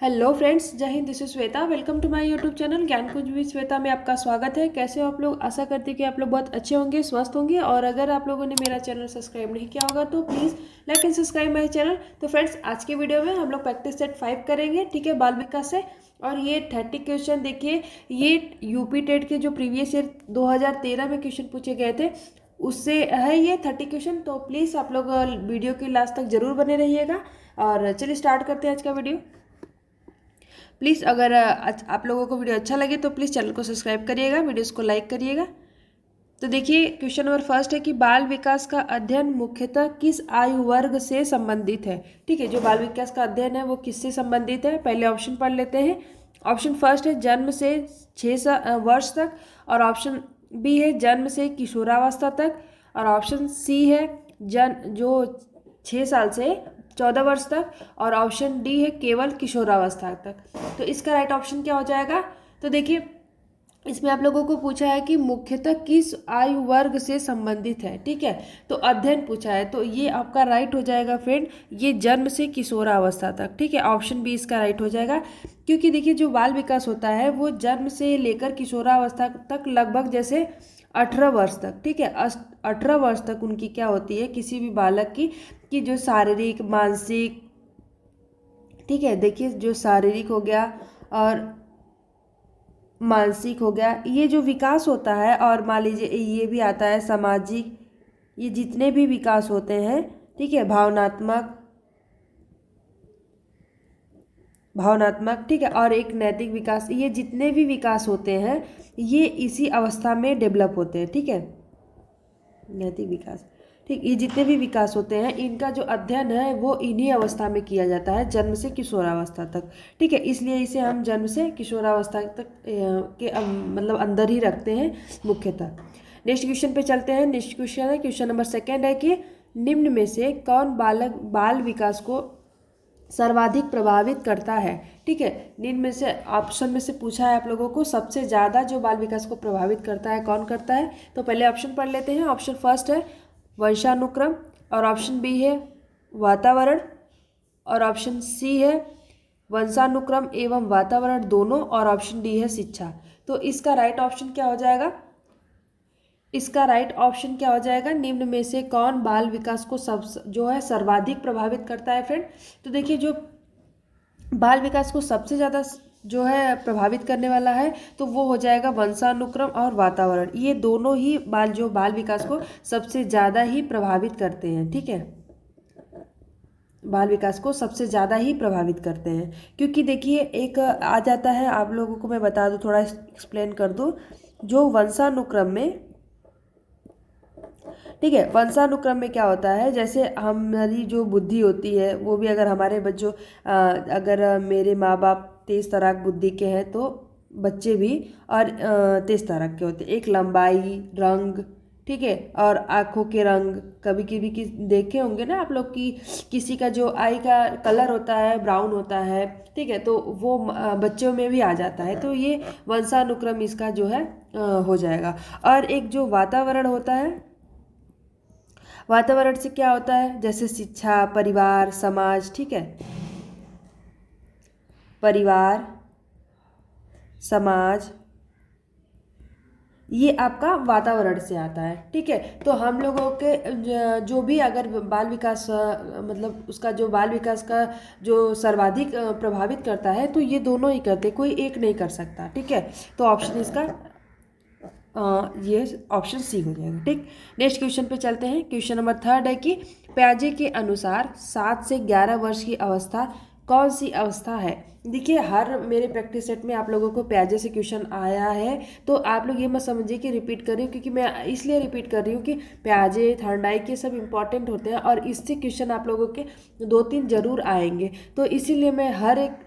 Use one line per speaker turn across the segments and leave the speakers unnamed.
Hello friends, जय हिंद। This is Shweta. Welcome to my YouTube channel Gyan Kunj with Shweta में आपका स्वागत है। कैसे हो आप लोग? आशा करती हूँ कि आप लोग बहुत अच्छे होंगे, स्वस्थ होंगे। और अगर आप लोगों ने मेरा चैनल सब्सक्राइब नहीं किया होगा तो please like and subscribe my channel. तो फ्रेंड्स, आज के वीडियो में हम लोग प्रैक्टिस सेट 5 करेंगे, ठीक है, बाल विकास से। और ये 30 क्वेश्चन देखिए, ये यूपी टेट के जो प्रीवियस ईयर 2013 में क्वेश्चन पूछे गए थे उससे है ये 30 क्वेश्चन। तो प्लीज़ आप लोग वीडियो के लास्ट तक जरूर बने रहिएगा। और चलिए स्टार्ट करते हैं आज का वीडियो। प्लीज़ अगर आप लोगों को वीडियो अच्छा लगे तो प्लीज़ चैनल को सब्सक्राइब करिएगा, वीडियोस को लाइक करिएगा। तो देखिए, क्वेश्चन नंबर फर्स्ट है कि बाल विकास का अध्ययन मुख्यतः किस आयु वर्ग से संबंधित है। ठीक है, जो बाल विकास का अध्ययन है वो किससे संबंधित है, पहले ऑप्शन पढ़ लेते हैं। ऑप्शन फर्स्ट है जन्म से 6 वर्ष तक, और ऑप्शन बी है जन्म से किशोरावस्था तक, और ऑप्शन सी है जो 6 साल से 14 वर्ष तक, और ऑप्शन डी है केवल किशोरावस्था तक। तो इसका राइट ऑप्शन क्या हो जाएगा? तो देखिए, इसमें आप लोगों को पूछा है कि मुख्यतः किस आयु वर्ग से संबंधित है। ठीक है, तो अध्ययन पूछा है, तो ये आपका राइट हो जाएगा फ्रेंड, ये जन्म से किशोरावस्था तक। ठीक है, ऑप्शन बी इसका राइट हो जाएगा। क्योंकि देखिए, जो बाल विकास होता है वो जन्म से लेकर किशोरावस्था तक लगभग जैसे 18 वर्ष तक। ठीक है, 18 वर्ष तक उनकी क्या होती है, किसी भी बालक की जो शारीरिक मानसिक, ठीक है, देखिए जो शारीरिक हो गया और मानसिक हो गया, ये जो विकास होता है, और मान लीजिए ये भी आता है सामाजिक, ये जितने भी विकास होते हैं, ठीक है, भावनात्मक, ठीक है, और एक नैतिक विकास, ये जितने भी विकास होते हैं ये इसी अवस्था में डेवलप होते हैं। ठीक है, नैतिक विकास, ठीक, ये जितने भी विकास होते हैं इनका जो अध्ययन है वो इन्हीं अवस्था में किया जाता है, जन्म से किशोरावस्था तक। ठीक है, इसलिए इसे हम जन्म से किशोरावस्था तक के मतलब अंदर ही रखते हैं मुख्यतः। नेक्स्ट क्वेश्चन पे चलते हैं। नेक्स्ट क्वेश्चन है, क्वेश्चन नंबर सेकेंड है कि निम्न में से कौन बाल विकास को सर्वाधिक प्रभावित करता है। ठीक है, निम्न में से ऑप्शन में से पूछा है आप लोगों को सबसे ज़्यादा जो बाल विकास को प्रभावित करता है कौन करता है। तो पहले ऑप्शन पढ़ लेते हैं। ऑप्शन फर्स्ट है वंशानुक्रम, और ऑप्शन बी है वातावरण, और ऑप्शन सी है वंशानुक्रम एवं वातावरण दोनों, और ऑप्शन डी है शिक्षा। तो इसका राइट ऑप्शन क्या हो जाएगा? इसका राइट ऑप्शन क्या हो जाएगा? निम्न में से कौन बाल विकास को जो है सर्वाधिक प्रभावित करता है फ्रेंड। तो देखिए, जो बाल विकास को सबसे ज़्यादा जो है प्रभावित करने वाला है तो वो हो जाएगा वंशानुक्रम और वातावरण। ये दोनों ही बाल विकास को सबसे ज़्यादा ही प्रभावित करते हैं। ठीक है, बाल विकास को सबसे ज़्यादा ही प्रभावित करते हैं। क्योंकि देखिए, एक आ जाता है, आप लोगों को मैं बता दूं, थोड़ा एक्सप्लेन कर दूं। जो वंशानुक्रम में, ठीक है, वंशानुक्रम में क्या होता है, जैसे हमारी जो बुद्धि होती है वो भी अगर हमारे बच्चों अगर मेरे माँ बाप तेज तराक बुद्धि के हैं तो बच्चे भी और तेज तराक के होते हैं। एक लंबाई, रंग, ठीक है, और आँखों के रंग, कभी कभी देखे होंगे ना आप लोग कि किसी का जो आई का कलर होता है ब्राउन होता है, ठीक है, तो वो बच्चों में भी आ जाता है। तो ये वंशानुक्रम इसका जो है हो जाएगा। और एक जो वातावरण होता है, वातावरण से क्या होता है, जैसे शिक्षा, परिवार, समाज, ठीक है, परिवार, समाज, ये आपका वातावरण से आता है। ठीक है, तो हम लोगों के जो भी अगर बाल विकास मतलब उसका जो बाल विकास का जो सर्वाधिक प्रभावित करता है तो ये दोनों ही करते, कोई एक नहीं कर सकता। ठीक है, तो ऑप्शन इसका ये ऑप्शन सी हो जाएगा। ठीक, नेक्स्ट क्वेश्चन पे चलते हैं। क्वेश्चन नंबर थर्ड है कि प्याजे के अनुसार 7 से 11 वर्ष की अवस्था कौन सी अवस्था है। देखिए, हर मेरे प्रैक्टिस सेट में आप लोगों को प्याजे से क्वेश्चन आया है, तो आप लोग ये मत समझिए कि रिपीट कर रही हूँ, क्योंकि मैं इसलिए रिपीट कर रही हूँ कि प्याजे, थर्ड आई के सब इंपॉर्टेंट होते हैं और इससे क्वेश्चन आप लोगों के 2-3 जरूर आएंगे। तो इसीलिए मैं हर एक,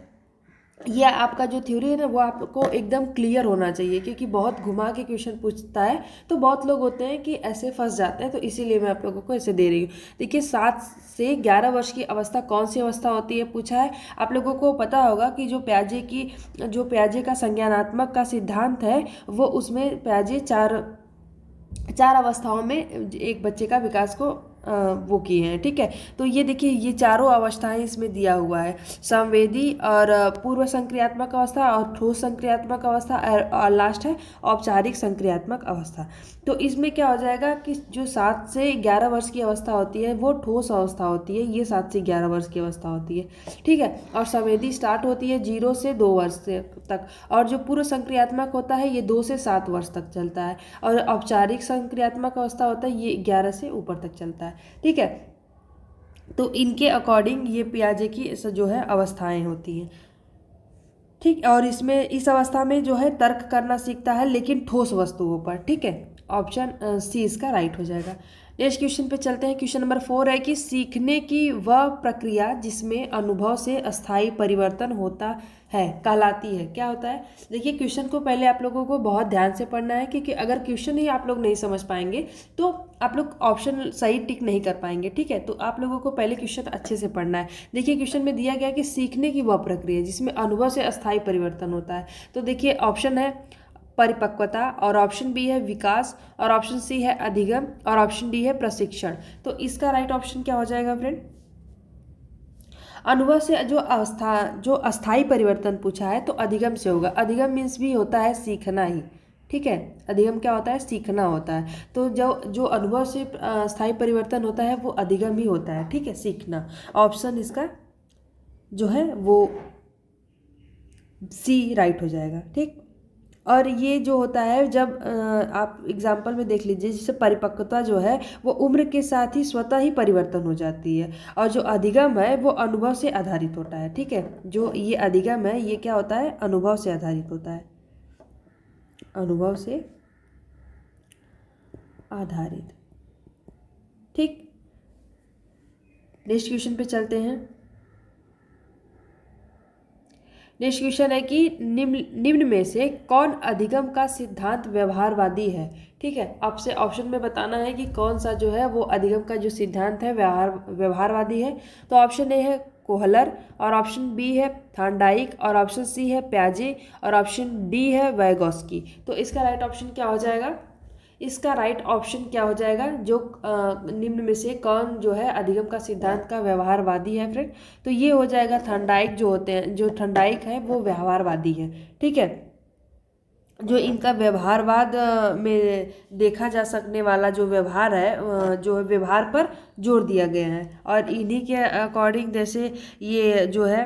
यह आपका जो थ्योरी है ना वो आपको एकदम क्लियर होना चाहिए, क्योंकि बहुत घुमा के क्वेश्चन पूछता है तो बहुत लोग होते हैं कि ऐसे फंस जाते हैं। तो इसीलिए मैं आप लोगों को ऐसे दे रही हूँ। देखिए, 7 से 11 वर्ष की अवस्था कौन सी अवस्था होती है पूछा है। आप लोगों को पता होगा कि जो प्याजे का संज्ञानात्मक का सिद्धांत है वो उसमें प्याजे चार अवस्थाओं में एक बच्चे का विकास को वो किए हैं। ठीक है, तो ये देखिए ये चारों अवस्थाएं इसमें दिया हुआ है, संवेदी और पूर्व संक्रियात्मक अवस्था और ठोस संक्रियात्मक अवस्था और लास्ट है औपचारिक संक्रियात्मक अवस्था। तो इसमें क्या हो जाएगा कि जो 7 से 11 वर्ष की अवस्था होती है वो ठोस अवस्था होती है, ये 7 से 11 वर्ष की अवस्था होती है। ठीक है, और संवेदी स्टार्ट होती है 0 से 2 वर्ष तक, और जो पूर्व संक्रियात्मक होता है ये 2 से 7 वर्ष तक चलता है, और औपचारिक संक्रियात्मक अवस्था होता है ये 11 से ऊपर तक चलता है। ठीक है, तो इनके अकॉर्डिंग ये पियाजे की जो है अवस्थाएं होती हैं। ठीक, और इसमें इस अवस्था में जो है तर्क करना सीखता है, लेकिन ठोस वस्तुओं पर। ठीक है, ऑप्शन सी इसका राइट हो जाएगा। नेक्स्ट क्वेश्चन पे चलते हैं। क्वेश्चन नंबर 4 है कि सीखने की वह प्रक्रिया जिसमें अनुभव से अस्थायी परिवर्तन होता है कहलाती है, क्या होता है। देखिए क्वेश्चन को पहले आप लोगों को बहुत ध्यान से पढ़ना है, क्योंकि अगर क्वेश्चन ही आप लोग नहीं समझ पाएंगे तो आप लोग ऑप्शन सही टिक नहीं कर पाएंगे। ठीक है, तो आप लोगों को पहले क्वेश्चन अच्छे से पढ़ना है। देखिए क्वेश्चन में दिया गया कि सीखने की वह प्रक्रिया जिसमें अनुभव से अस्थायी परिवर्तन होता है। तो देखिए ऑप्शन है परिपक्वता, और ऑप्शन बी है विकास, और ऑप्शन सी है अधिगम, और ऑप्शन डी है प्रशिक्षण। तो इसका राइट ऑप्शन क्या हो जाएगा फ्रेंड। अनुभव से जो अस्थायी परिवर्तन पूछा है तो अधिगम से होगा। अधिगम मीन्स भी होता है सीखना ही। ठीक है, अधिगम क्या होता है, सीखना होता है। तो जो अनुभव से स्थायी परिवर्तन होता है वो अधिगम ही होता है। ठीक है, सीखना। ऑप्शन इसका जो है वो सी राइट हो जाएगा। ठीक, और ये जो होता है जब आप एग्जाम्पल में देख लीजिए, जैसे परिपक्वता जो है वो उम्र के साथ ही स्वतः ही परिवर्तन हो जाती है, और जो अधिगम है वो अनुभव से आधारित होता है। ठीक है, जो ये अधिगम है ये क्या होता है, अनुभव से आधारित होता है, अनुभव से आधारित। ठीक, नेक्स्ट क्वेश्चन पे चलते हैं। नेक्स्ट क्वेश्चन है कि निम्न में से कौन अधिगम का सिद्धांत व्यवहारवादी है। ठीक है, आपसे ऑप्शन में बताना है कि कौन सा जो है वो अधिगम का जो सिद्धांत है व्यवहारवादी है। तो ऑप्शन ए है कोहलर, और ऑप्शन बी है थॉर्नडाइक, और ऑप्शन सी है प्याजे, और ऑप्शन डी है वाइगॉस्की। तो इसका राइट ऑप्शन क्या हो जाएगा, इसका राइट ऑप्शन क्या हो जाएगा, जो निम्न में से कौन जो है अधिगम का सिद्धांत का व्यवहारवादी है फ्रेंड। तो ये हो जाएगा थॉर्नडाइक, जो होते हैं जो थॉर्नडाइक है वो व्यवहारवादी है। ठीक है, जो इनका व्यवहारवाद में देखा जा सकने वाला जो व्यवहार है, जो व्यवहार पर जोर दिया गया है, और इन्हीं के अकॉर्डिंग जैसे ये जो है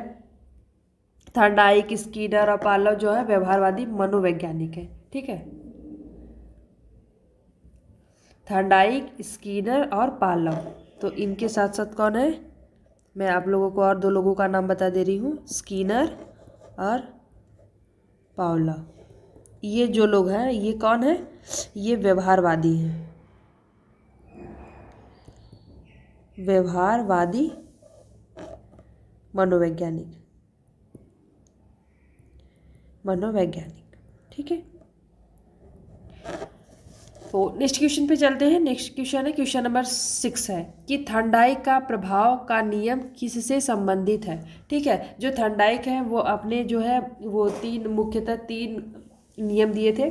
थॉर्नडाइक, स्कीनर और पार्लव जो है व्यवहारवादी मनोवैज्ञानिक है। ठीक है, थॉर्नडाइक, स्कीनर और पार्लव। तो इनके साथ साथ कौन है, मैं आप लोगों को और 2 लोगों का नाम बता दे रही हूँ, स्कीनर और पार्लव। ये जो लोग हैं ये कौन है, ये व्यवहारवादी हैं, व्यवहारवादी मनोवैज्ञानिक। ठीक है, तो नेक्स्ट क्वेश्चन पे चलते हैं। नेक्स्ट क्वेश्चन है क्वेश्चन नंबर 6 है कि थॉर्नडाइक का प्रभाव का नियम किससे संबंधित है। ठीक है, जो थॉर्नडाइक है वो अपने जो है वो मुख्यतः 3 नियम दिए थे।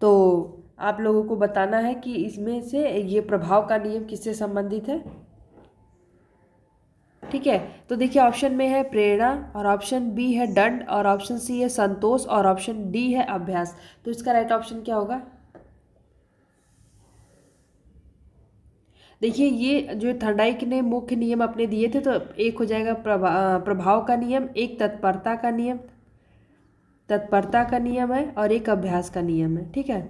तो आप लोगों को बताना है कि इसमें से ये प्रभाव का नियम किससे संबंधित है। ठीक है, तो देखिए ऑप्शन में है प्रेरणा, और ऑप्शन बी है दंड, और ऑप्शन सी है संतोष, और ऑप्शन डी है अभ्यास। तो इसका राइट ऑप्शन क्या होगा। देखिए ये जो थॉर्नडाइक ने मुख्य नियम अपने दिए थे, तो एक हो जाएगा प्रभाव का नियम, एक तत्परता का नियम है, और एक अभ्यास का नियम है। ठीक है,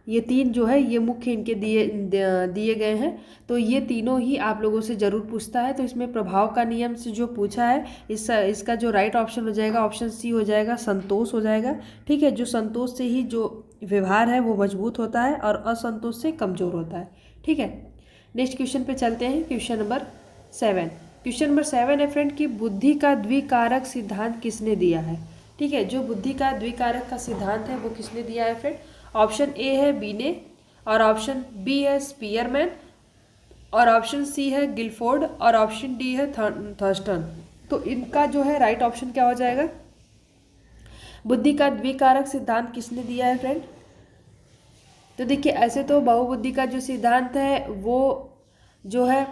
ये 3 जो है ये मुख्य इनके दिए गए हैं। तो ये तीनों ही आप लोगों से ज़रूर पूछता है। तो इसमें प्रभाव का नियम से जो पूछा है इसका जो राइट ऑप्शन हो जाएगा ऑप्शन सी हो जाएगा, संतोष हो जाएगा। ठीक है, जो संतोष से ही जो व्यवहार है वो मजबूत होता है और असंतोष से कमज़ोर होता है। ठीक है, नेक्स्ट क्वेश्चन पे चलते हैं। क्वेश्चन नंबर 7 है फ्रेंड कि बुद्धि का द्विकारक सिद्धांत किसने दिया है। ठीक है, जो बुद्धि का द्विकारक का सिद्धांत है वो किसने दिया है फ्रेंड। ऑप्शन ए है बीने, और ऑप्शन बी है स्पीयरमैन, और ऑप्शन सी है गिलफोर्ड, और ऑप्शन डी है थर्स्टन। तो इनका जो है राइट ऑप्शन क्या हो जाएगा। बुद्धि का द्विकारक सिद्धांत किसने दिया है फ्रेंड। तो देखिए ऐसे तो बहुबुद्धि का जो सिद्धांत है वो जो है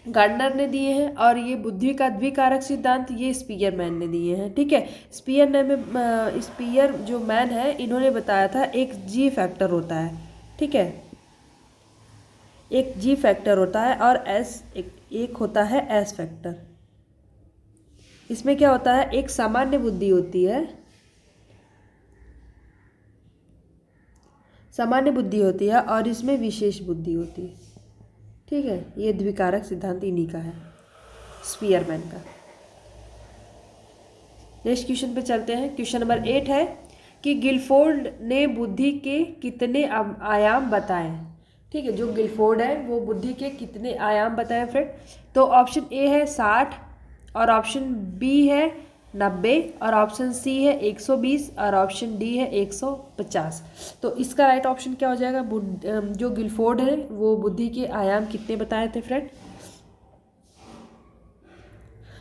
गार्डनर ने दिए हैं, और ये बुद्धि का द्विकारक सिद्धांत ये स्पीयरमैन ने दिए हैं। ठीक है, स्पीयर जो मैन है इन्होंने बताया था एक जी फैक्टर होता है। ठीक है, एक जी फैक्टर होता है और एक होता है एस फैक्टर। इसमें क्या होता है, एक सामान्य बुद्धि होती है, सामान्य बुद्धि होती है और इसमें विशेष बुद्धि होती है। ठीक है, ये द्विकारक सिद्धांत इन्हीं का है, स्पीयरमैन का। नेक्स्ट क्वेश्चन पे चलते हैं। क्वेश्चन नंबर 8 है कि गिलफोर्ड ने बुद्धि के कितने आयाम बताए। ठीक है, जो गिलफोर्ड है वो बुद्धि के कितने आयाम बताए फ्रेंड। तो ऑप्शन ए है 60, और ऑप्शन बी है 90, और ऑप्शन सी है 120, और ऑप्शन डी है 150। तो इसका राइट ऑप्शन क्या हो जाएगा, जो गिलफोर्ड है वो बुद्धि के आयाम कितने बताए थे फ्रेंड।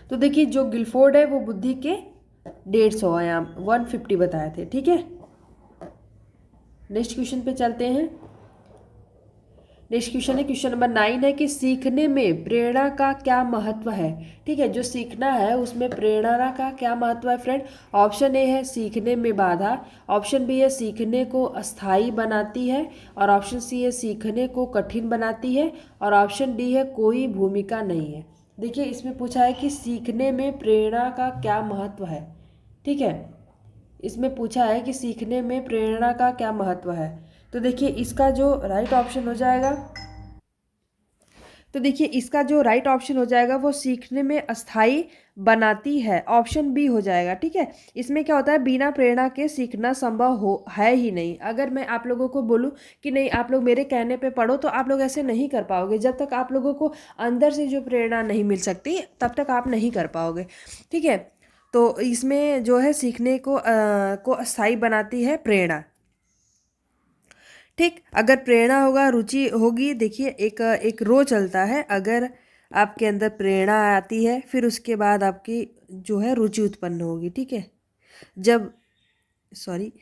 तो देखिए जो गिलफोर्ड है वो बुद्धि के 150 आयाम 150 बताए थे। ठीक है, नेक्स्ट क्वेश्चन पे चलते हैं। नेक्स्ट क्वेश्चन है क्वेश्चन नंबर 9 है कि सीखने में प्रेरणा का क्या महत्व है। ठीक है, जो सीखना है उसमें प्रेरणा का क्या महत्व है फ्रेंड। ऑप्शन ए है सीखने में बाधा, ऑप्शन बी है सीखने को अस्थायी बनाती है, और ऑप्शन सी है सीखने को कठिन बनाती है, और ऑप्शन डी है कोई भूमिका नहीं है। देखिए इसमें पूछा है कि सीखने में प्रेरणा का क्या महत्व है। ठीक है, इसमें पूछा है कि सीखने में प्रेरणा का क्या महत्व है। तो देखिए इसका जो राइट ऑप्शन हो जाएगा, तो देखिए इसका जो राइट ऑप्शन हो जाएगा वो सीखने में अस्थाई बनाती है, ऑप्शन बी हो जाएगा। ठीक है, इसमें क्या होता है, बिना प्रेरणा के सीखना संभव हो है ही नहीं। अगर मैं आप लोगों को बोलूं कि नहीं आप लोग मेरे कहने पे पढ़ो, तो आप लोग ऐसे नहीं कर पाओगे। जब तक आप लोगों को अंदर से जो प्रेरणा नहीं मिल सकती तब तक आप नहीं कर पाओगे। ठीक है, तो इसमें जो है सीखने को अस्थाई बनाती है प्रेरणा। ठीक, अगर प्रेरणा होगा, रुचि होगी, देखिए एक एक रो चलता है। अगर आपके अंदर प्रेरणा आती है फिर उसके बाद आपकी जो है रुचि उत्पन्न होगी। ठीक है, जब सॉरी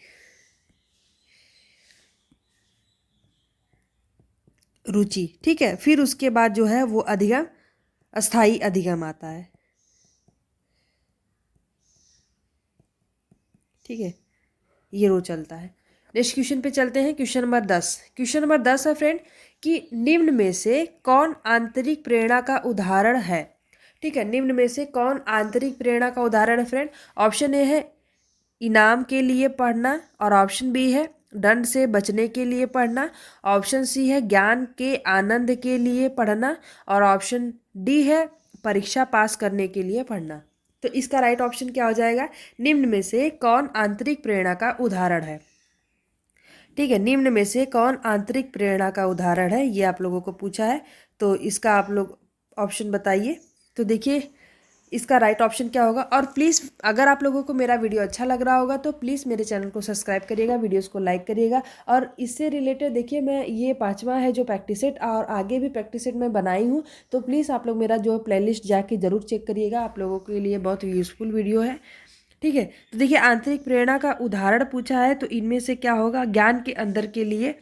रुचि, ठीक है, फिर उसके बाद जो है वो अधिगम, अस्थाई अधिगम आता है। ठीक है, ये रो चलता है। नेक्स्ट क्वेश्चन पे चलते हैं। क्वेश्चन नंबर 10, क्वेश्चन नंबर 10 है फ्रेंड कि निम्न में से कौन आंतरिक प्रेरणा का उदाहरण है। ठीक है, निम्न में से कौन आंतरिक प्रेरणा का उदाहरण है फ्रेंड। ऑप्शन ए है इनाम के लिए पढ़ना, और ऑप्शन बी है दंड से बचने के लिए पढ़ना, ऑप्शन सी है ज्ञान के आनंद के लिए पढ़ना, और ऑप्शन डी है परीक्षा पास करने के लिए पढ़ना। तो इसका राइट ऑप्शन क्या हो जाएगा, निम्न में से कौन आंतरिक प्रेरणा का उदाहरण है। ठीक है, निम्न में से कौन आंतरिक प्रेरणा का उदाहरण है, ये आप लोगों को पूछा है। तो इसका आप लोग ऑप्शन बताइए। तो देखिए इसका राइट ऑप्शन क्या होगा। और प्लीज़ अगर आप लोगों को मेरा वीडियो अच्छा लग रहा होगा तो प्लीज़ मेरे चैनल को सब्सक्राइब करिएगा, वीडियोस को लाइक करिएगा। और इससे रिलेटेड देखिए मैं ये 5वां है जो प्रैक्टिस सेट, और आगे भी प्रैक्टिस सेट मैं बनाई हूँ। तो प्लीज़ आप लोग मेरा जो प्लेलिस्ट जाके ज़रूर चेक करिएगा, आप लोगों के लिए बहुत यूज़फुल वीडियो है। ठीक है, तो देखिए आंतरिक प्रेरणा का उदाहरण पूछा है, तो इनमें से क्या होगा, ज्ञान के अंदर के लिए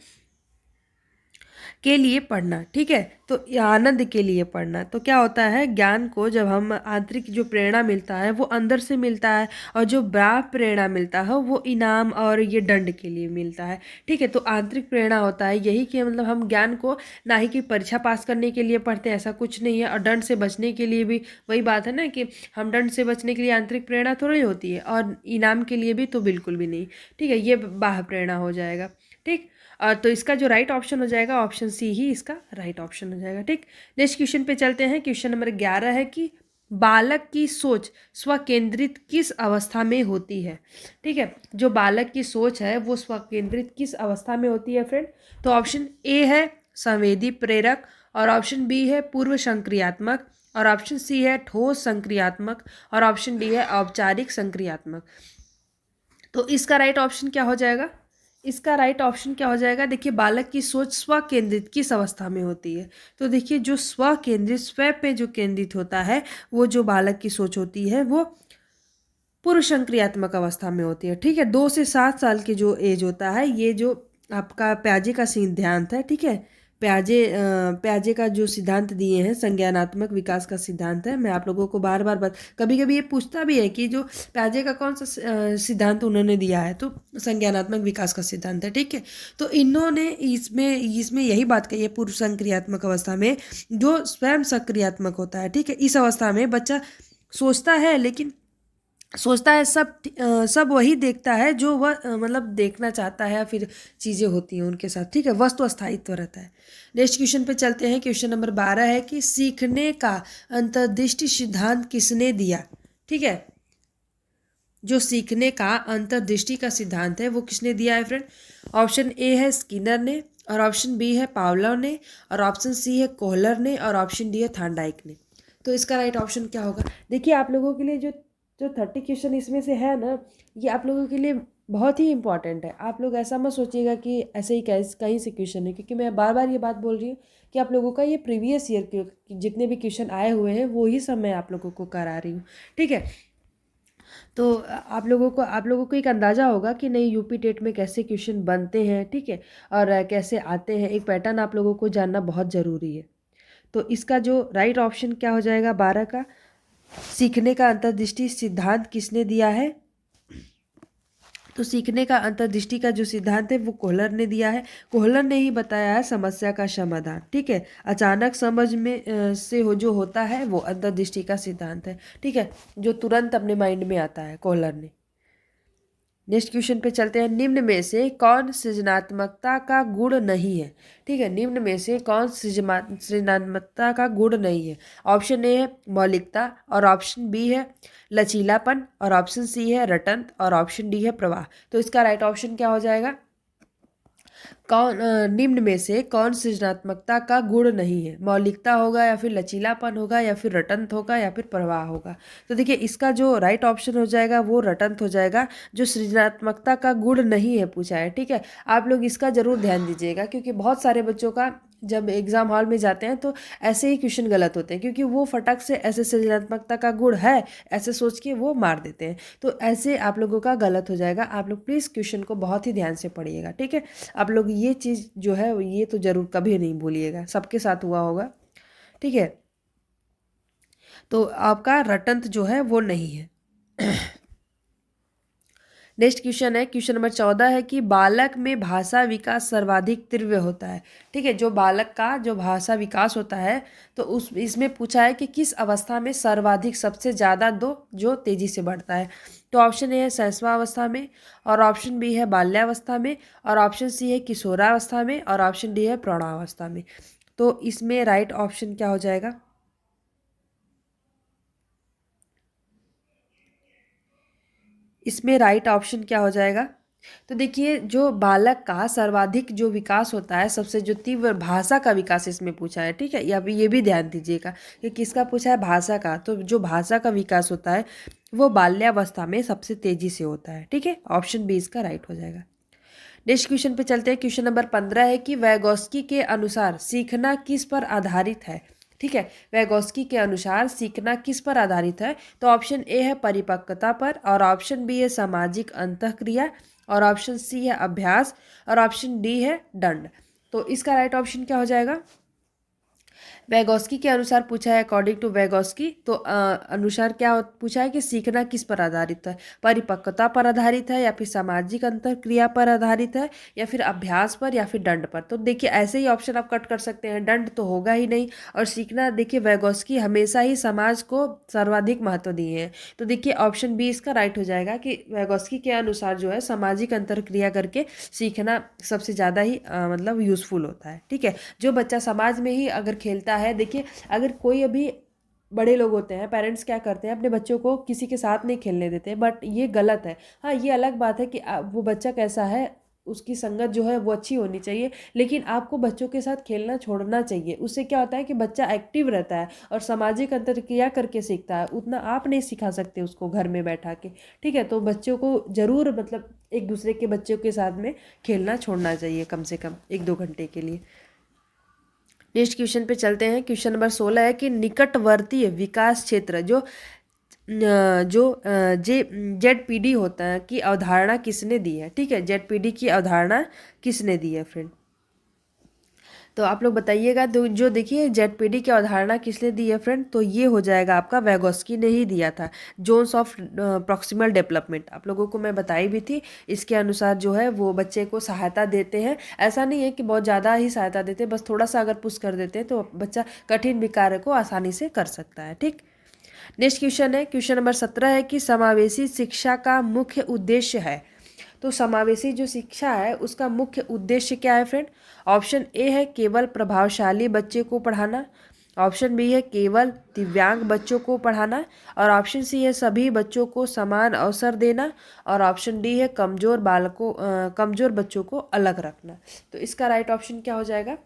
पढ़ना। ठीक है, तो आनंद के लिए पढ़ना। तो क्या होता है, ज्ञान को जब हम आंतरिक जो प्रेरणा मिलता है वो अंदर से मिलता है, और जो बाह्य प्रेरणा मिलता है वो इनाम और ये दंड के लिए मिलता है। ठीक है, तो आंतरिक प्रेरणा होता है यही कि मतलब हम ज्ञान को ना ही कि परीक्षा पास करने के लिए पढ़ते हैं, ऐसा कुछ नहीं है। और दंड से बचने के लिए भी वही बात है ना कि हम दंड से बचने के लिए आंतरिक प्रेरणा थोड़ी होती है, और इनाम के लिए भी तो बिल्कुल भी नहीं। ठीक है, ये बाह्य प्रेरणा हो जाएगा। ठीक, तो इसका जो राइट ऑप्शन हो जाएगा ऑप्शन सी ही इसका राइट ऑप्शन हो जाएगा। ठीक, नेक्स्ट क्वेश्चन पे चलते हैं। क्वेश्चन नंबर 11 है कि बालक की सोच स्वकेंद्रित किस अवस्था में होती है। ठीक है, जो बालक की सोच है वो स्वकेंद्रित किस अवस्था में होती है फ्रेंड। तो ऑप्शन ए है संवेदी प्रेरक, और ऑप्शन बी है पूर्व संक्रियात्मक, और ऑप्शन सी है ठोस संक्रियात्मक, और ऑप्शन डी है औपचारिक संक्रियात्मक। तो इसका राइट ऑप्शन क्या हो जाएगा, इसका राइट ऑप्शन क्या हो जाएगा, देखिए बालक की सोच स्व केंद्रित किस अवस्था में होती है। तो देखिए जो स्व केंद्रित, स्व पे जो केंद्रित होता है, वो जो बालक की सोच होती है वो पूर्व संक्रियात्मक अवस्था में होती है। ठीक है, 2 से 7 साल की जो एज होता है, ये जो आपका प्याजे का सिद्धांत है, ठीक है। प्याजे का जो सिद्धांत दिए हैं, संज्ञानात्मक विकास का सिद्धांत है। मैं आप लोगों को बार बार कभी कभी ये पूछता भी है कि जो प्याजे का कौन सा सिद्धांत उन्होंने दिया है, तो संज्ञानात्मक विकास का सिद्धांत है, ठीक है। तो इन्होंने इसमें इसमें यही बात कही है, पूर्व संक्रियात्मक अवस्था में जो स्वयं सक्रियात्मक होता है, ठीक है। इस अवस्था में बच्चा सोचता है, लेकिन सोचता है सब वही देखता है जो वह मतलब देखना चाहता है, या फिर चीज़ें होती हैं उनके साथ, ठीक है। वस्तु अस्थायित्व रहता है। नेक्स्ट क्वेश्चन पे चलते हैं। क्वेश्चन नंबर 12 है कि सीखने का अंतर्दृष्टि सिद्धांत किसने दिया, ठीक है। जो सीखने का अंतर्दृष्टि का सिद्धांत है वो किसने दिया है फ्रेंड? ऑप्शन ए है स्किनर ने, और ऑप्शन बी है पावलोव ने, और ऑप्शन सी है कोहलर ने, और ऑप्शन डी है थॉर्नडाइक ने। तो इसका राइट ऑप्शन क्या होगा? देखिए, आप लोगों के लिए जो जो 30 क्वेश्चन इसमें से है ना, ये आप लोगों के लिए बहुत ही इंपॉर्टेंट है। आप लोग ऐसा मत सोचिएगा कि ऐसे ही कहीं से क्वेश्चन है, क्योंकि मैं बार बार ये बात बोल रही हूँ कि आप लोगों का ये प्रीवियस ईयर के जितने भी क्वेश्चन आए हुए हैं वो ही सब मैं आप लोगों को करा रही हूँ, ठीक है। तो आप लोगों को एक अंदाज़ा होगा कि नहीं यूपी टेट में कैसे क्वेश्चन बनते हैं, ठीक है, और कैसे आते हैं। एक पैटर्न आप लोगों को जानना बहुत ज़रूरी है। तो इसका जो राइट ऑप्शन क्या हो जाएगा 12 का? सीखने का अंतर्दृष्टि सिद्धांत किसने दिया है? तो सीखने का अंतर्दृष्टि का जो सिद्धांत है वो कोहलर ने दिया है। कोहलर ने ही बताया है समस्या का समाधान, ठीक है। अचानक समझ में से जो होता है वो अंतर्दृष्टि का सिद्धांत है, ठीक है, जो तुरंत अपने माइंड में आता है, कोहलर ने। नेक्स्ट क्वेश्चन पे चलते हैं। निम्न में से कौन सृजनात्मकता का गुण नहीं है, ठीक है। निम्न में से कौन सृजनात्मकता का गुण नहीं है? ऑप्शन ए है मौलिकता, और ऑप्शन बी है लचीलापन, और ऑप्शन सी है रटंत, और ऑप्शन डी है प्रवाह। तो इसका राइट ऑप्शन क्या हो जाएगा? निम्न में से कौन सृजनात्मकता का गुण नहीं है? मौलिकता होगा, या फिर लचीलापन होगा, या फिर रटंत होगा, या फिर प्रवाह होगा। तो देखिए, इसका जो राइट ऑप्शन हो जाएगा वो रटंत हो जाएगा। जो सृजनात्मकता का गुण नहीं है पूछा है, ठीक है। आप लोग इसका जरूर ध्यान दीजिएगा, क्योंकि बहुत सारे बच्चों का जब एग्जाम हॉल में जाते हैं तो ऐसे ही क्वेश्चन गलत होते हैं, क्योंकि वो फटक से ऐसे सृजनात्मकता का गुण है ऐसे सोच के वो मार देते हैं। तो ऐसे आप लोगों का गलत हो जाएगा। आप लोग प्लीज़ क्वेश्चन को बहुत ही ध्यान से पढ़िएगा, ठीक है। आप लोग ये चीज़ जो है ये तो जरूर कभी नहीं भूलिएगा, सबके साथ हुआ होगा, ठीक है। तो आपका रटंत जो है वो नहीं है। नेक्स्ट क्वेश्चन है, क्वेश्चन नंबर 14 है कि बालक में भाषा विकास सर्वाधिक तीव्र होता है, ठीक है। जो बालक का जो भाषा विकास होता है, तो उस इसमें पूछा है कि किस अवस्था में सर्वाधिक सबसे ज़्यादा जो तेजी से बढ़ता है। तो ऑप्शन ए है शैशवावस्था में, और ऑप्शन बी है बाल्यावस्था में, और ऑप्शन सी है किशोरावस्था में, और ऑप्शन डी है प्रौढ़ावस्था में। तो इसमें राइट ऑप्शन क्या हो जाएगा? इसमें राइट ऑप्शन क्या हो जाएगा? तो देखिए, जो बालक का सर्वाधिक जो विकास होता है, सबसे जो तीव्र भाषा का विकास इसमें पूछा है, ठीक है। या ये भी ध्यान दीजिएगा कि किसका पूछा है? भाषा का। तो जो भाषा का विकास होता है वो बाल्यावस्था में सबसे तेजी से होता है, ठीक है। ऑप्शन बी इसका राइट हो जाएगा। नेक्स्ट क्वेश्चन पे चलते हैं। क्वेश्चन नंबर 15 है कि वैगोस्की के अनुसार सीखना किस पर आधारित है, ठीक है। वैगोस्की के अनुसार सीखना किस पर आधारित है? तो ऑप्शन ए है परिपक्वता पर, और ऑप्शन बी है सामाजिक अंतःक्रिया, और ऑप्शन सी है अभ्यास, और ऑप्शन डी है दंड। तो इसका राइट ऑप्शन क्या हो जाएगा? वैगोस्की के अनुसार पूछा है, अकॉर्डिंग टू वैगोस्की, तो अनुसार क्या पूछा है कि सीखना किस पर आधारित है? परिपक्वता पर आधारित है, या फिर सामाजिक अंतःक्रिया पर आधारित है, या फिर अभ्यास पर, या फिर दंड पर। तो देखिए, ऐसे ही ऑप्शन आप कट कर सकते हैं। दंड तो होगा ही नहीं, और सीखना, देखिए वैगोस्की हमेशा ही समाज को सर्वाधिक महत्व दिए हैं। तो देखिए, ऑप्शन बी इसका राइट हो जाएगा कि वैगोस्की के अनुसार जो है सामाजिक अंतःक्रिया करके सीखना सबसे ज़्यादा ही मतलब यूजफुल होता है, ठीक है। जो बच्चा समाज में ही अगर खेलता है, देखिए अगर कोई अभी बड़े लोग होते हैं, पेरेंट्स क्या करते हैं, अपने बच्चों को किसी के साथ नहीं खेलने देते, बट ये गलत है। हाँ, ये अलग बात है कि वो बच्चा कैसा है, उसकी संगत जो है वो अच्छी होनी चाहिए, लेकिन आपको बच्चों के साथ खेलना छोड़ना चाहिए। उससे क्या होता है कि बच्चा एक्टिव रहता है और सामाजिक अंतर्क्रिया करके सीखता है। उतना आप नहीं सिखा सकते उसको घर में बैठा के, ठीक है। तो बच्चों को ज़रूर मतलब एक दूसरे के बच्चों के साथ में खेलना छोड़ना चाहिए, कम से कम 1-2 घंटे के लिए। नेक्स्ट क्वेश्चन पे चलते हैं। क्वेश्चन नंबर 16 है कि निकटवर्तीय विकास क्षेत्र जो जो जे ZPD होता है की अवधारणा किसने दी है। ठीक है, ZPD की अवधारणा किसने दी है फ्रेंड। तो आप लोग बताइएगा। जो देखिए ZPD की अवधारणा किसने दी है फ्रेंड, तो ये हो जाएगा आपका वैगोस्की ने ही दिया था। जोन्स ऑफ प्रॉक्सिमल डेवलपमेंट आप लोगों को मैं बताई भी थी। इसके अनुसार जो है वो बच्चे को सहायता देते हैं। ऐसा नहीं है कि बहुत ज़्यादा ही सहायता देते हैं, बस थोड़ा सा अगर पुश कर देते हैं तो बच्चा कठिन भी कार्य को आसानी से कर सकता है। ठीक, नेक्स्ट क्वेश्चन है, क्वेश्चन नंबर 17 है कि समावेशी शिक्षा का मुख्य उद्देश्य है। तो समावेशी जो शिक्षा है उसका मुख्य उद्देश्य क्या है फ्रेंड। ऑप्शन ए है केवल प्रभावशाली बच्चे को पढ़ाना, ऑप्शन बी है केवल दिव्यांग बच्चों को पढ़ाना, और ऑप्शन सी है सभी बच्चों को समान अवसर देना, और ऑप्शन डी है कमजोर बच्चों को अलग रखना। तो इसका राइट ऑप्शन क्या हो जाएगा।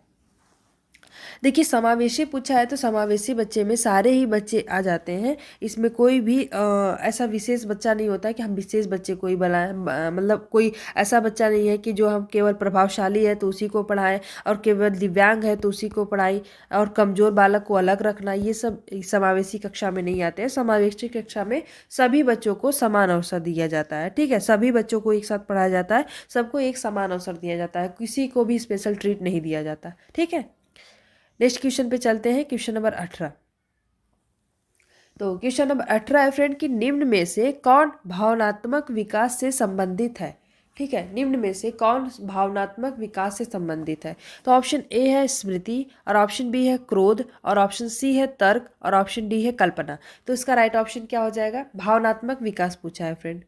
देखिए समावेशी पूछा है तो समावेशी बच्चे में सारे ही बच्चे आ जाते हैं। इसमें कोई भी ऐसा विशेष बच्चा नहीं होता कि हम विशेष बच्चे को ही बनाएं। मतलब कोई ऐसा बच्चा नहीं है कि जो हम केवल प्रभावशाली है तो उसी को पढ़ाएं, और केवल दिव्यांग है तो उसी को पढ़ाई, और कमजोर बालक को अलग रखना, ये सब समावेशी कक्षा में नहीं आते हैं। समावेशी कक्षा में सभी बच्चों को समान अवसर दिया जाता है। ठीक है, सभी बच्चों को एक साथ पढ़ाया जाता है, सबको एक समान अवसर दिया जाता है, किसी को भी स्पेशल ट्रीट नहीं दिया जाता। ठीक है, नेक्स्ट क्वेश्चन पे चलते हैं, क्वेश्चन नंबर 18। तो क्वेश्चन नंबर 18 है फ्रेंड कि निम्न में से कौन भावनात्मक विकास से संबंधित है। ठीक है, निम्न में से कौन भावनात्मक विकास से संबंधित है। तो ऑप्शन ए है स्मृति, और ऑप्शन बी है क्रोध, और ऑप्शन सी है तर्क, और ऑप्शन डी है कल्पना। तो इसका राइट ऑप्शन क्या हो जाएगा। भावनात्मक विकास पूछा है फ्रेंड।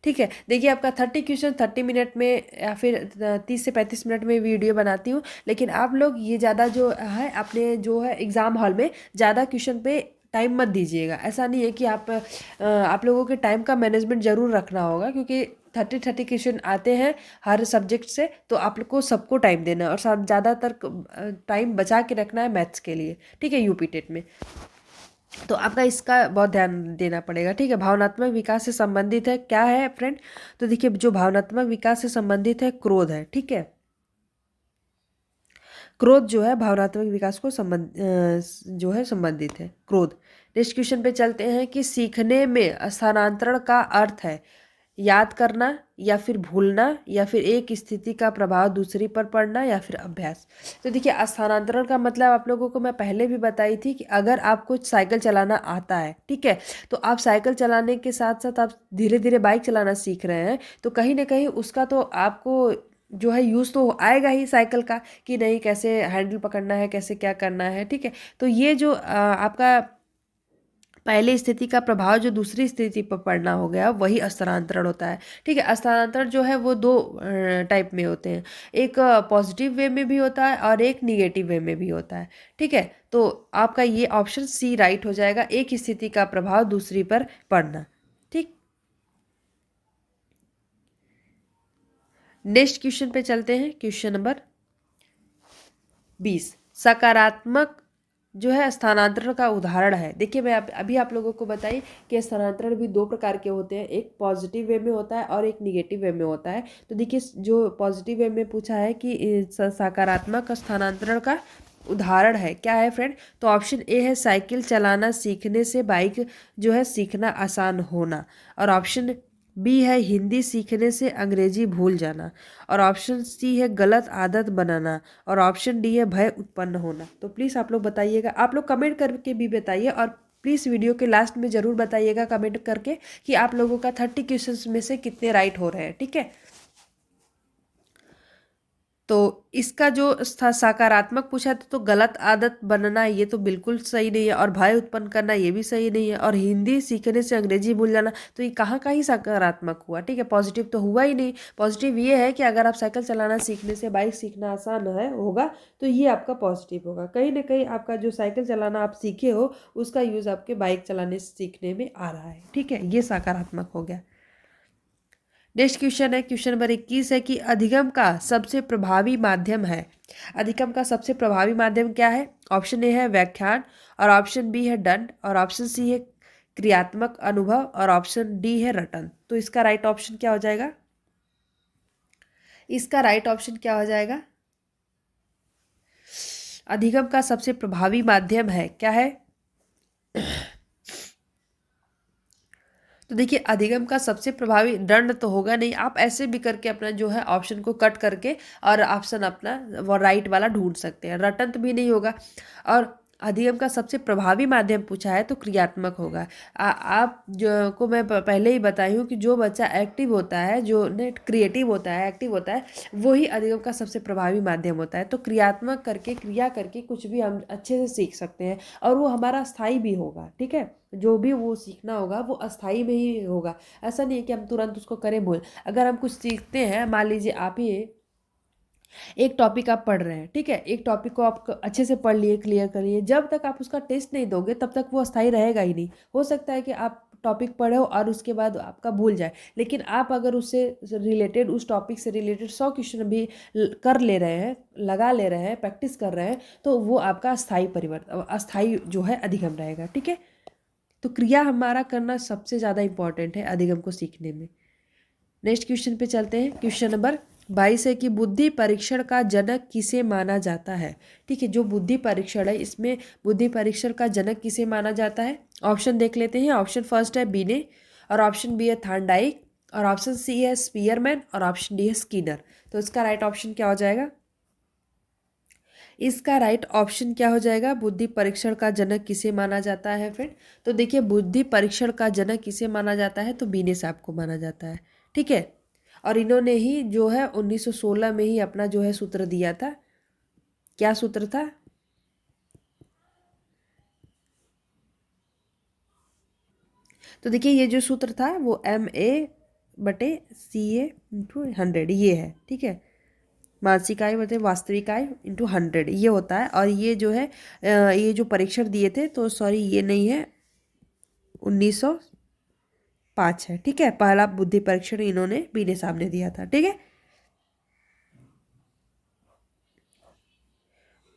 ठीक है, देखिए आपका 30 क्वेश्चन 30 मिनट में या फिर 30 से 35 मिनट में वीडियो बनाती हूँ, लेकिन आप लोग ये ज़्यादा जो है अपने जो है एग्ज़ाम हॉल में ज़्यादा क्वेश्चन पे टाइम मत दीजिएगा। ऐसा नहीं है कि आप लोगों के टाइम का मैनेजमेंट ज़रूर रखना होगा, क्योंकि 30 क्वेश्चन आते हैं हर सब्जेक्ट से, तो आप लोग को सबको टाइम देना है, और सब ज़्यादातर टाइम बचा के रखना है मैथ्स के लिए। ठीक है, यूपी टेट में तो आपका इसका बहुत ध्यान देना पड़ेगा। ठीक है, भावनात्मक विकास से संबंधित है क्या है फ्रेंड। तो देखिए जो भावनात्मक विकास से संबंधित है क्रोध है। ठीक है, क्रोध जो है भावनात्मक विकास को जो है संबंधित है क्रोध। नेक्स्ट क्वेश्चन पे चलते हैं कि सीखने में स्थानांतरण का अर्थ है याद करना, या फिर भूलना, या फिर एक स्थिति का प्रभाव दूसरी पर पड़ना, या फिर अभ्यास। तो देखिए स्थानांतरण का मतलब आप लोगों को मैं पहले भी बताई थी कि अगर आपको साइकिल चलाना आता है, ठीक है, तो आप साइकिल चलाने के साथ साथ आप धीरे धीरे बाइक चलाना सीख रहे हैं, तो कहीं ना कहीं उसका तो आपको जो है यूज़ तो आएगा ही साइकिल का, कि नहीं कैसे हैंडल पकड़ना है, कैसे क्या करना है। ठीक है, तो ये जो आपका पहली स्थिति का प्रभाव जो दूसरी स्थिति पर पड़ना हो गया, वही स्थानांतरण होता है। ठीक है, स्थानांतरण जो है वो दो टाइप में होते हैं, एक पॉजिटिव वे में भी होता है और एक निगेटिव वे में भी होता है। ठीक है, तो आपका ये ऑप्शन सी राइट हो जाएगा, एक स्थिति का प्रभाव दूसरी पर पड़ना। ठीक, नेक्स्ट क्वेश्चन पे चलते हैं, क्वेश्चन नंबर 20। सकारात्मक जो है स्थानांतरण का उदाहरण है। देखिए मैं अभी आप लोगों को बताई कि स्थानांतरण भी दो प्रकार के होते हैं, एक पॉजिटिव वे में होता है और एक निगेटिव वे में होता है। तो देखिए जो पॉजिटिव वे में पूछा है कि सकारात्मक स्थानांतरण का उदाहरण है क्या है फ्रेंड। तो ऑप्शन ए है साइकिल चलाना सीखने से बाइक जो है सीखना आसान होना, और ऑप्शन बी है हिंदी सीखने से अंग्रेजी भूल जाना, और ऑप्शन सी है गलत आदत बनाना, और ऑप्शन डी है भय उत्पन्न होना। तो प्लीज़ आप लोग बताइएगा, आप लोग कमेंट करके भी बताइए, और प्लीज़ वीडियो के लास्ट में ज़रूर बताइएगा कमेंट करके कि आप लोगों का 30 क्वेश्चंस में से कितने राइट हो रहे हैं। ठीक है, तो इसका जो सकारात्मक पूछा था तो गलत आदत बनना ये तो बिल्कुल सही नहीं है, और भय उत्पन्न करना ये भी सही नहीं है, और हिंदी सीखने से अंग्रेजी भूल जाना तो ये कहाँ का ही सकारात्मक हुआ। ठीक है, पॉजिटिव तो हुआ ही नहीं। पॉजिटिव ये है कि अगर आप साइकिल चलाना सीखने से बाइक सीखना आसान है होगा तो ये आपका पॉजिटिव होगा। कहीं ना कहीं आपका जो साइकिल चलाना आप सीखे हो उसका यूज़ आपके बाइक चलाने सीखने में आ रहा है। ठीक है, ये सकारात्मक हो गया। नेक्स्ट क्वेश्चन है, क्वेश्चन नंबर 21 है कि अधिगम का सबसे प्रभावी माध्यम है। अधिगम का सबसे प्रभावी माध्यम क्या है। ऑप्शन ए है व्याख्यान, और ऑप्शन बी है दंड, और ऑप्शन सी है क्रियात्मक अनुभव, और ऑप्शन डी है रटन। तो इसका राइट ऑप्शन क्या हो जाएगा। इसका राइट ऑप्शन क्या हो जाएगा। अधिगम का सबसे प्रभावी माध्यम है क्या है। तो देखिए अधिगम का सबसे प्रभावी दंड तो होगा नहीं, आप ऐसे भी करके अपना जो है ऑप्शन को कट करके और ऑप्शन अपना वो राइट वाला ढूंढ सकते हैं, रटंत भी नहीं होगा। और अधिगम का सबसे प्रभावी माध्यम पूछा है तो क्रियात्मक होगा। आप जो को मैं पहले ही बताई हूँ कि जो बच्चा एक्टिव होता है, जो नेट क्रिएटिव होता है, एक्टिव होता है, वही अधिगम का सबसे प्रभावी माध्यम होता है। तो क्रियात्मक करके, क्रिया करके कुछ भी हम अच्छे से सीख सकते हैं और वो हमारा स्थायी भी होगा। ठीक है, जो भी वो सीखना होगा वो अस्थाई में ही होगा। ऐसा नहीं है कि हम तुरंत उसको करें बोल। अगर हम कुछ सीखते हैं, मान लीजिए आप ही एक टॉपिक आप पढ़ रहे हैं, ठीक है, एक टॉपिक को आप अच्छे से पढ़ लिए, क्लियर करिए, जब तक आप उसका टेस्ट नहीं दोगे तब तक वो अस्थाई रहेगा ही नहीं। हो सकता है कि आप टॉपिक पढ़े हो और उसके बाद आपका भूल जाए, लेकिन आप अगर उससे रिलेटेड, उस टॉपिक से रिलेटेड 100 क्वेश्चन भी कर ले रहे हैं, लगा ले रहे हैं, प्रैक्टिस कर रहे हैं, तो वो आपका अस्थाई परिवर्तन, अस्थाई जो है अधिगम रहेगा। ठीक है, तो क्रिया हमारा करना सबसे ज़्यादा इंपॉर्टेंट है अधिगम को सीखने में। नेक्स्ट क्वेश्चन पे चलते हैं। क्वेश्चन नंबर 22 है कि बुद्धि परीक्षण का जनक किसे माना जाता है। ठीक है, जो बुद्धि परीक्षण है इसमें बुद्धि परीक्षण का जनक किसे माना जाता है। ऑप्शन देख लेते हैं। ऑप्शन फर्स्ट है बीने, और ऑप्शन बी है थार्नडाइक, और ऑप्शन सी है स्पीयरमैन, और ऑप्शन डी है स्किनर। तो इसका राइट ऑप्शन क्या हो जाएगा? इसका राइट ऑप्शन क्या हो जाएगा? बुद्धि परीक्षण का जनक किसे माना जाता है फ्रेंड? तो देखिए बुद्धि परीक्षण का जनक किसे माना जाता है, तो बीने साहब को माना जाता है। ठीक है, और इन्होंने ही जो है 1916 में ही अपना जो है सूत्र दिया था। क्या सूत्र था? तो देखिए ये जो सूत्र था वो MA/CA/100 ये है। ठीक है, मानसिक आय बटे वास्तविक आय इंटू 100 ये होता है। और ये जो है ये जो परीक्षण दिए थे, तो सॉरी ये नहीं है, 1905 है। ठीक है, पहला बुद्धि परीक्षण इन्होंने बीने साहब ने दिया था। ठीक है,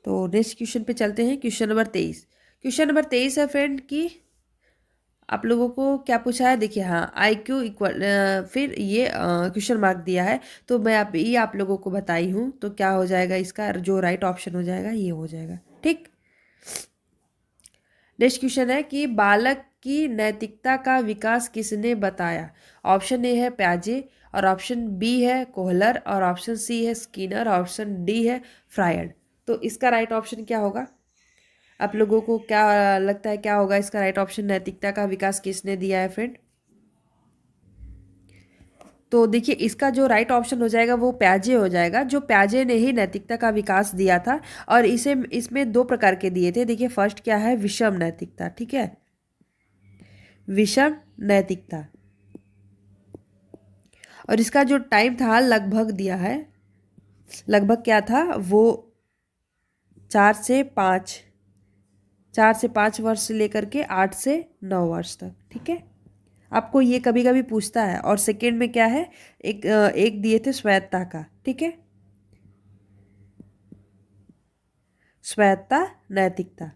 तो नेक्स्ट क्वेश्चन पे चलते हैं। Question number 23। क्वेश्चन नंबर 23 है फ्रेंड की आप लोगों को क्या पूछा है, देखिए हाँ, IQ इक्वल, फिर ये क्वेश्चन मार्क दिया है, तो मैं आप लोगों को बताई हूँ, तो क्या हो जाएगा इसका जो राइट ऑप्शन हो जाएगा, ये हो जाएगा। ठीक, नेक्स्ट क्वेश्चन है कि बालक की नैतिकता का विकास किसने बताया। ऑप्शन ए है प्याजे, और ऑप्शन बी है कोहलर, और ऑप्शन सी है स्किनर, और ऑप्शन डी है फ्रायड। तो इसका राइट ऑप्शन क्या होगा? आप लोगों को क्या लगता है क्या होगा इसका राइट ऑप्शन? नैतिकता का विकास किसने दिया है फ्रेंड? तो देखिए इसका जो राइट ऑप्शन हो जाएगा वो प्याजे हो जाएगा। जो प्याजे ने ही नैतिकता का विकास दिया था, और इसे इसमें दो प्रकार के दिए थे। देखिए फर्स्ट क्या है, विषम नैतिकता। ठीक है, विषम नैतिकता, और इसका जो टाइम था लगभग दिया है, लगभग क्या था वो 4 से 5, 4 से 5 वर्ष से लेकर के 8 से 9 वर्ष तक। ठीक है, आपको ये कभी कभी पूछता है। और सेकेंड में क्या है, एक दिए थे स्वायत्ता का। ठीक है, स्वायत्ता नैतिकता,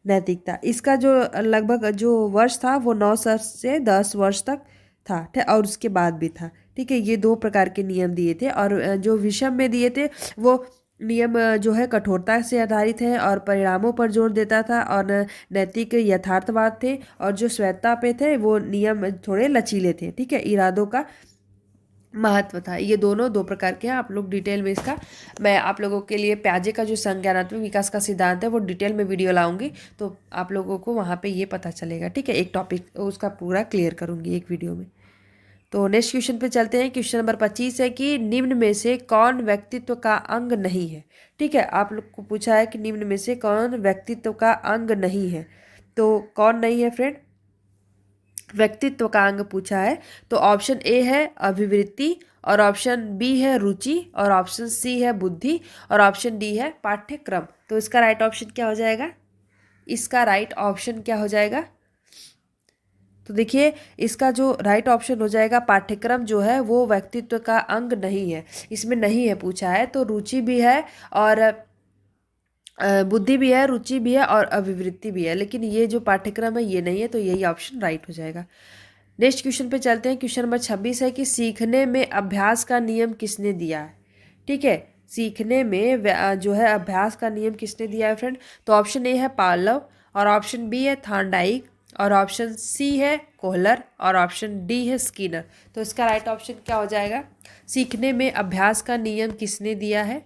नैतिकता इसका जो लगभग जो वर्ष था वो 9 से 10 वर्ष तक था। ठीक, और उसके बाद भी था। ठीक है, ये दो प्रकार के नियम दिए थे। और जो विषम में दिए थे वो नियम जो है कठोरता से आधारित है और परिणामों पर जोर देता था, और नैतिक यथार्थवाद थे। और जो स्वायत्ता पे थे वो नियम थोड़े लचीले थे। ठीक है, इरादों का महत्व था। ये दोनों दो प्रकार के हैं। आप लोग डिटेल में इसका, मैं आप लोगों के लिए प्याजे का जो संज्ञानात्मक विकास का सिद्धांत है वो डिटेल में वीडियो लाऊंगी, तो आप लोगों को वहाँ पे ये पता चलेगा। ठीक है, एक टॉपिक उसका पूरा क्लियर करूंगी एक वीडियो में। तो नेक्स्ट क्वेश्चन पे चलते हैं। क्वेश्चन नंबर 25 है कि निम्न में से कौन व्यक्तित्व का अंग नहीं है। ठीक है, आप लोग को पूछा है कि निम्न में से कौन व्यक्तित्व का अंग नहीं है, तो कौन नहीं है फ्रेंड? व्यक्तित्व का अंग पूछा है, तो ऑप्शन ए है अभिवृत्ति, और ऑप्शन बी है रुचि, और ऑप्शन सी है बुद्धि, और ऑप्शन डी है पाठ्यक्रम। तो इसका राइट ऑप्शन क्या हो जाएगा? इसका राइट ऑप्शन क्या हो जाएगा? तो देखिए इसका जो राइट ऑप्शन हो जाएगा पाठ्यक्रम जो है वो व्यक्तित्व का अंग नहीं है, इसमें नहीं है पूछा है। तो रुचि भी है, और बुद्धि भी है, रुचि भी है, और अभिवृत्ति भी है, लेकिन ये जो पाठ्यक्रम है ये नहीं है। तो यही ऑप्शन राइट हो जाएगा। नेक्स्ट क्वेश्चन पे चलते हैं। क्वेश्चन नंबर 26 है कि सीखने में अभ्यास का नियम किसने दिया है। ठीक है, सीखने में जो है अभ्यास का नियम किसने दिया है फ्रेंड? तो ऑप्शन ए है पावलोव, और ऑप्शन बी है थार्नडाइक, और ऑप्शन सी है कोहलर और ऑप्शन डी है स्किनर। तो इसका राइट ऑप्शन क्या हो जाएगा? सीखने में अभ्यास का नियम किसने दिया है?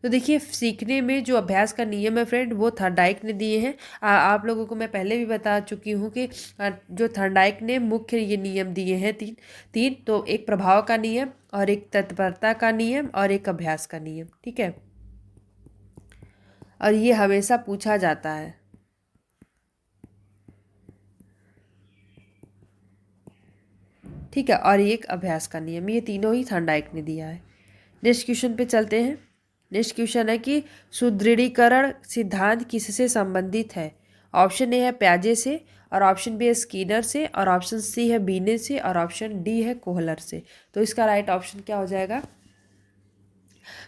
तो देखिए, सीखने में जो अभ्यास का नियम है फ्रेंड, वो थर्नडाइक ने दिए हैं। आप लोगों को मैं पहले भी बता चुकी हूँ कि जो थर्नडाइक ने मुख्य ये नियम दिए हैं तीन तीन। तो एक प्रभाव का नियम, और एक तत्परता का नियम, और एक अभ्यास का नियम। ठीक है, और ये हमेशा पूछा जाता है। ठीक है, और एक अभ्यास का नियम, ये तीनों ही थर्नडाइक ने दिया है। नेक्स्ट क्वेश्चन पे चलते हैं। नेक्स्ट क्वेश्चन है कि सुदृढ़ीकरण सिद्धांत किससे संबंधित है? ऑप्शन ए है प्याजे से, और ऑप्शन बी है स्किनर से, और ऑप्शन सी है बीने से, और ऑप्शन डी है कोहलर से। तो इसका राइट ऑप्शन क्या हो जाएगा?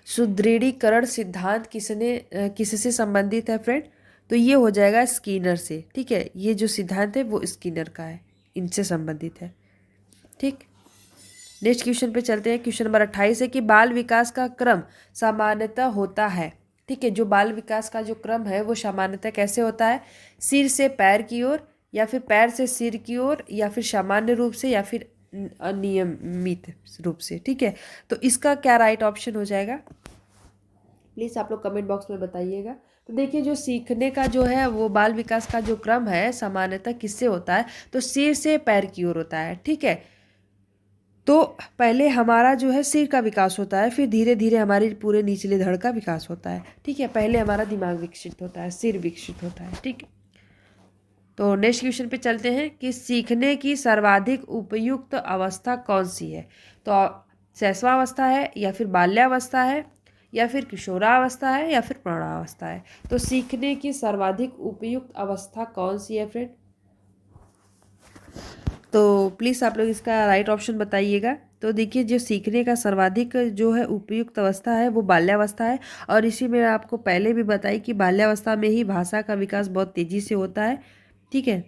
सुदृढ़ीकरण सिद्धांत किससे संबंधित है फ्रेंड? तो ये हो जाएगा स्किनर से। ठीक है, ये जो सिद्धांत है वो स्किनर का है, इनसे संबंधित है। ठीक, नेक्स्ट क्वेश्चन पे चलते हैं। क्वेश्चन नंबर 28 है कि बाल विकास का क्रम सामान्यतः होता है। ठीक है, जो बाल विकास का जो क्रम है वो सामान्यतः कैसे होता है? सिर से पैर की ओर, या फिर पैर से सिर की ओर, या फिर सामान्य रूप से, या फिर अनियमित रूप से। ठीक है, तो इसका क्या राइट ऑप्शन हो जाएगा? प्लीज़ आप लोग कमेंट बॉक्स में बताइएगा। तो देखिए, जो सीखने का जो है वो बाल विकास का जो क्रम है सामान्यतः किससे होता है? तो सिर से पैर की ओर होता है। ठीक है, तो पहले हमारा जो है सिर का विकास होता है, फिर धीरे धीरे हमारी पूरे निचले धड़ का विकास होता है। ठीक है, पहले हमारा दिमाग विकसित होता है, सिर विकसित होता है। ठीक, तो नेक्स्ट क्वेश्चन पे चलते हैं कि सीखने की सर्वाधिक उपयुक्त अवस्था कौन सी है? तो शैशवावस्था है, या फिर बाल्यावस्था है, या फिर किशोरावस्था है, या फिर प्रौढ़ावस्था है? तो सीखने की सर्वाधिक उपयुक्त अवस्था कौन सी है फ्रेंड? तो प्लीज़ आप लोग इसका राइट ऑप्शन बताइएगा। तो देखिए, जो सीखने का सर्वाधिक जो है उपयुक्त अवस्था है वो बाल्यावस्था है, और इसी में आपको पहले भी बताई कि बाल्यावस्था में ही भाषा का विकास बहुत तेज़ी से होता है। ठीक है,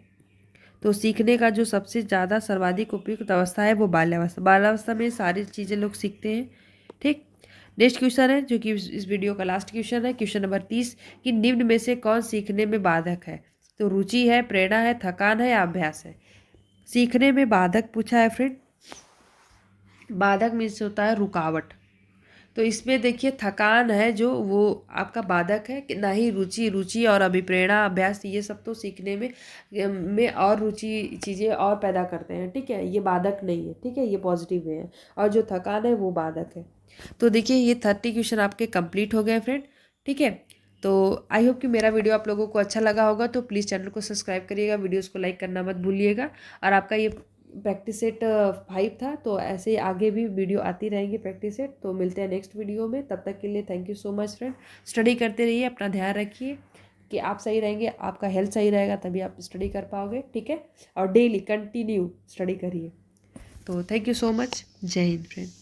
तो सीखने का जो सबसे ज़्यादा सर्वाधिक उपयुक्त अवस्था है वो बाल्यावस्था। बाल्यावस्था में सारी चीज़ें लोग सीखते हैं। ठीक, नेक्स्ट क्वेश्चन है जो कि इस वीडियो का लास्ट क्वेश्चन है, क्वेश्चन नंबर 30 कि निम्न में से कौन सीखने में बाधक है? तो रुचि है, प्रेरणा है, थकान है, या अभ्यास है? सीखने में बाधक पूछा है फ्रेंड। बाधक मीन्स होता है रुकावट। तो इसमें देखिए, थकान है जो वो आपका बाधक है, कि ना ही रुचि और अभिप्रेरणा, अभ्यास, ये सब तो सीखने में और रुचि चीज़ें और पैदा करते हैं। ठीक है, ये बाधक नहीं है। ठीक है, ये पॉजिटिव है, और जो थकान है वो बाधक है। तो देखिए, ये 30 क्वेश्चन आपके कंप्लीट हो गए फ्रेंड। ठीक है, तो आई होप कि मेरा वीडियो आप लोगों को अच्छा लगा होगा। तो प्लीज़ चैनल को सब्सक्राइब करिएगा, वीडियोज़ को लाइक करना मत भूलिएगा। और आपका ये प्रैक्टिस सेट 5 था, तो ऐसे ही आगे भी वीडियो आती रहेंगी प्रैक्टिस सेट। तो मिलते हैं नेक्स्ट वीडियो में, तब तक के लिए thank you so much friend. Study करते रहिए, अपना ध्यान रखिए कि आप सही रहेंगे, आपका हेल्थ सही रहेगा, तभी आप स्टडी कर पाओगे। ठीक है, और डेली कंटिन्यू स्टडी करिए। तो थैंक यू सो मच। जय हिंद फ्रेंड।